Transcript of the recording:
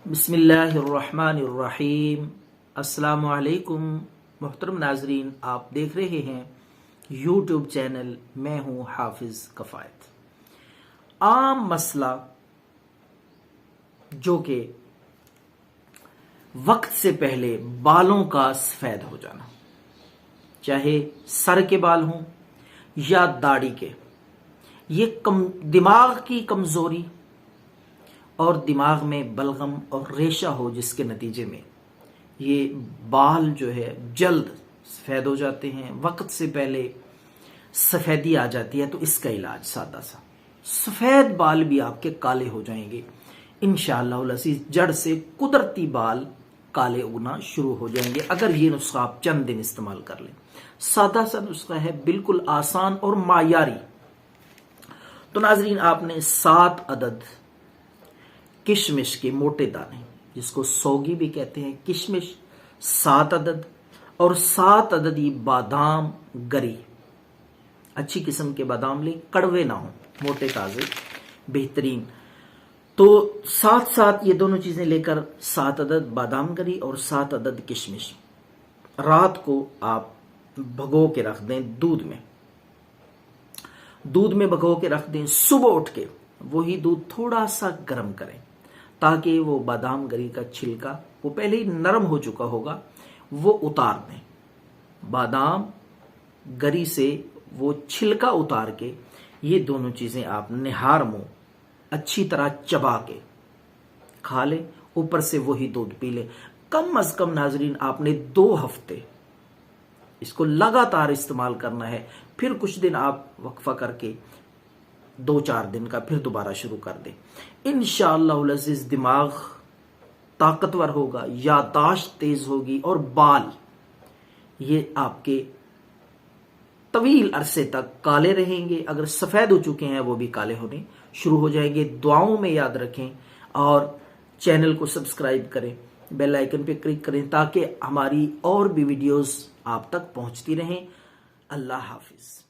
बिस्मिल्लाहिर्रहमानिर्रहीम। अस्सलामु अलैकुम मोहतरम नाजरीन, आप देख रहे हैं यूट्यूब चैनल मैं हूं हाफिज कफायत। आम मसला जो कि वक्त से पहले बालों का सफेद हो जाना, चाहे सर के बाल हों या दाढ़ी के, ये दिमाग की कमजोरी और दिमाग में बलगम और रेशा हो, जिसके नतीजे में ये बाल जो है जल्द सफेद हो जाते हैं, वक्त से पहले सफेदी आ जाती है। तो इसका इलाज सादा सा, सफेद बाल भी आपके काले हो जाएंगे इंशाअल्लाह अज़ीज़। जड़ से कुदरती बाल काले उगना शुरू हो जाएंगे अगर ये नुस्खा आप चंद दिन इस्तेमाल कर लें। सादा सा नुस्खा है, बिल्कुल आसान और मायारी। तो नाजरीन, आपने 7 अदद किशमिश के मोटे दाने, जिसको सौगी भी कहते हैं, किशमिश 7 अदद, और 7 अदद ये बादाम गरी, अच्छी किस्म के बादाम ले, कड़वे ना हो, मोटे ताजे बेहतरीन। तो साथ साथ ये दोनों चीजें लेकर 7 अदद बादाम गरी और 7 अदद किशमिश रात को आप भगो के रख दें दूध में भगो के रख दें। सुबह उठ के वही दूध थोड़ा सा गर्म करें ताकि वो बादाम गरी का छिलका, वो पहले ही नरम हो चुका होगा, वो उतार दें। बादाम गरी से वो छिलका उतार के ये दोनों चीजें आप निहार मुंह अच्छी तरह चबा के खा ले, ऊपर से वही दूध पी ले। कम अज कम नाजरीन, आपने 2 हफ्ते इसको लगातार इस्तेमाल करना है। फिर कुछ दिन आप वक्फा करके 2-4 दिन का फिर दोबारा शुरू कर दें। इंशाअल्लाह अज़ीज़ दिमाग ताकतवर होगा, यादाश्त तेज होगी और बाल ये आपके तवील अरसे तक काले रहेंगे। अगर सफेद हो चुके हैं वो भी काले होने शुरू हो जाएंगे। दुआओं में याद रखें और चैनल को सब्सक्राइब करें, बेल आइकन पे क्लिक करें ताकि हमारी और भी वीडियोस आप तक पहुंचती रहें। अल्लाह हाफिज।